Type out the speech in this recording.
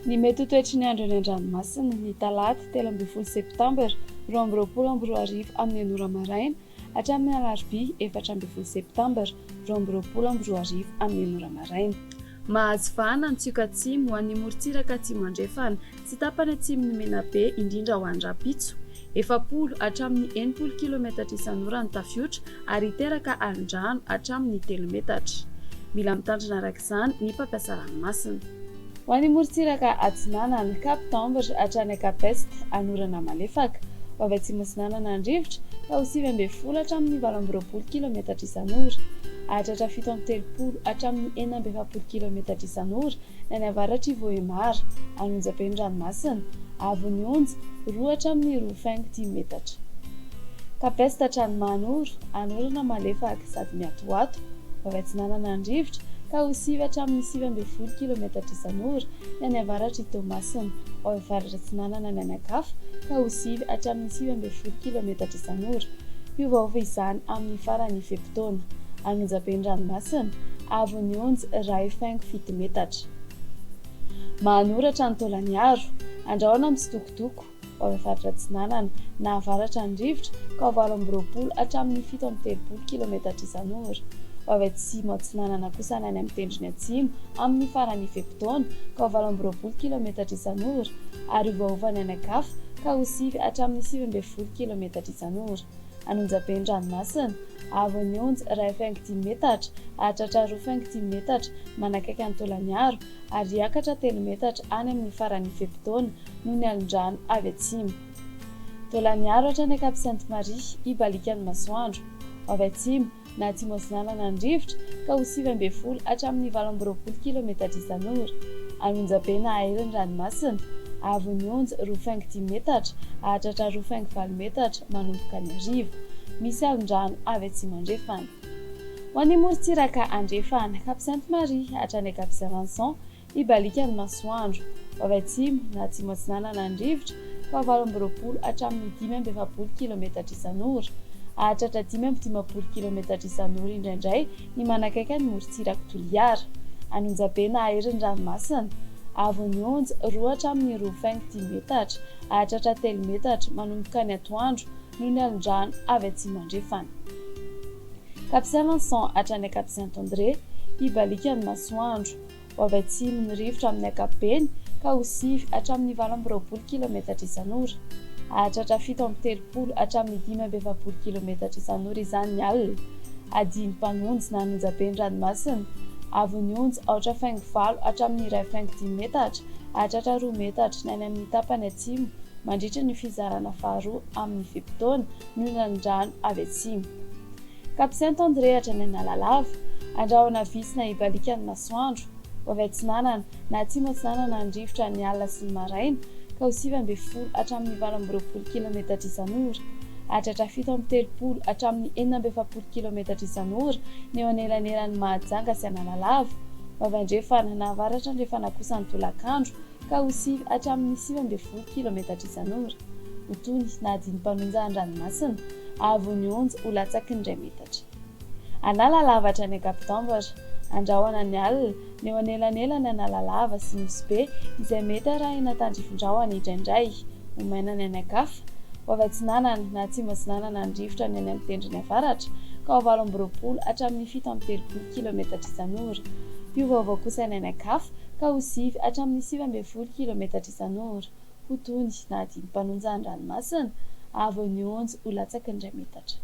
Ny mety ho toetry ny andro eny an-dranomasina ny talata 13 septambra 2024 amin'ny anora maraina hatramin'ny alarobia 14 septambra 2024 amin'ny anora maraina. Mahazo vahana ny tsioka atsimo ho an'ny morontsiraka atsimo andrefana sy tapany atsimon'ny menabe indrindra ho an'ny rapitso. 70 hatramin'ny 80 km isan'ora ny tafiotra ary hiteraka alin-drano hatramin'ny 3 metatra. Mila mitandrina araka izany ny mpampiasa ranomasina. Ho an'ny morontsiraka atsinanana Cap Tambra hatrany Capeste anorana malefaka, ho avy atsimo atsinanana andrivotra ka ho 9 hatramin'ny 20 km isan'ora, ahatratra 7 hatramin'ny 4 km isan'ora ny any avaratry Vohemara, Anonjaben'ny-ranomasina, Avon'ny Onja 2 hatramin'ny 2.5 metatra. Capeste hatrany Manoro, anorana malefaka sady miatoato, ho avy atsinanana andrivotra ka ho 9 hatramin'ny 9 km isan'ora ny any avaratry Toamasina, ho avy avaratra atsinanana ny anakafa ka ho 9 hatramin'ny 9 km isan'ora. Hiovaova izany amin'ny farany fepitaona. Anonjaben'ny-ranomasina, Avon'ny Onja 2.7 metatra. Manoratra ny Taolagnaro, andrahoana amin'ny Sitokotoko, ho avy avaratra atsinanana na avaratra andrivotra ka ho 20 hatramin'ny 7 km isan'ora. Ho avy atsimo atsinanana kosa ny any amin'ny tendrony atsimo amin'ny farany fepitaona ka ho 20 km isan'ora ary hiovaova ny anakafa ka ho 9 hatramin'ny 9 km isan'ora. Anonjaben'ny-ranomasina, Avon'ny Onja 2.5 metatra, ahatratra 2.5 metatra manakaiky ny Taolagnaro ary hiakatra 3 metatra any amin'ny farany fepitaona noho ny alin-drano avy atsimo. Taolagnaro hatrany Cap Sainte-Marie ibalikan'ny masoandro, ho avy atsimo na atsimo atsinanana andrivotra ka ho 9 hatramin'ny 20 km isan'ora. Anonjabena ahelan'ny-ranomasina, Avon'ny Onja 2.5 metatra, ahatratra 2.5 metatra manomboka ny arivo, misy alin-drano avy atsimo andrefana. Ho an'ny morontsiraka andrefana Cap Sainte-Marie hatrany Cap Saint-Vincent ibalikan'ny masoandro, ho avy atsimo na atsimo atsinanana andrivotra ka ho 20 hatramin'ny 15 km isan'ora, ahatratra 15 km isan'ora indraindray ny manakaiky ny morontsiraka Toliara. Anonjabena ahelan'ny-ranomasina, Avon'ny Onja 2 hatramin'ny 2.10 metatra, ahatratra 3 metatra manomboka ny atoandro noho ny alin-drano avy atsimo andrefana. Cap Saint-Vincent hatrany Cap Saint-André ibalikan'ny masoandro, ho avy atsimo ny rivotra amin'ny ankapobeny ka ho 9 hatramin'ny 20 km isan'ora, ahatratra 7 hatramin'ny 15 km isan'ora izany ny alina. Adiany Mpanonja na Anonjaben'ny-ranomasina, Avon'ny Onja 4.5 hatramin'ny 2.10 metatra, ahatratra 2 metatra ny any amin'ny tapany atsimo mandritra ny fizarana faharoa amin'ny fepitaona noho ny alin-drano avy atsimo. Cap Saint-André hatrany Analalava, andrahoana visina ibalikan'ny masoandro, ho avy atsinanana na atsimo atsinanana andrivotra ny alina sy ny maraina ka ho 9 hatramin'ny 20 km isan'ora, ahatratra 7 hatramin'ny 14 km isan'ora ny eo anelanelan'ny Mahajanga sy Analalava, ho avy andrefana na avaratra andrefana kosa ny tolakandro ka ho 9 hatramin'ny 19 km isan'ora. Ho tony na adiany Mpanonja any-ranomasina, Avon'ny Onja ho latsaky ny 2 metatra. Analalava hatrany Cap Tambra, andrahoana ny alina ny eo anelanelany Analalava sy Nosy Be izay mety arahina tandrifin-drahona indraindray, ho maina ny anakafa, ho avy atsinanana na atsimo atsinanana andrivotra ny any amin'ny tendrony avaratra ka ho 20 hatramin'ny 17 km isan'ora. Hiovaova kosa ny anakafa ka ho 9 hatramin'ny 19 km isan'ora. Ho tony na adiany Mpanonja any-ranomasina, Avon'ny Onja ho latsaky ny 2 metatra.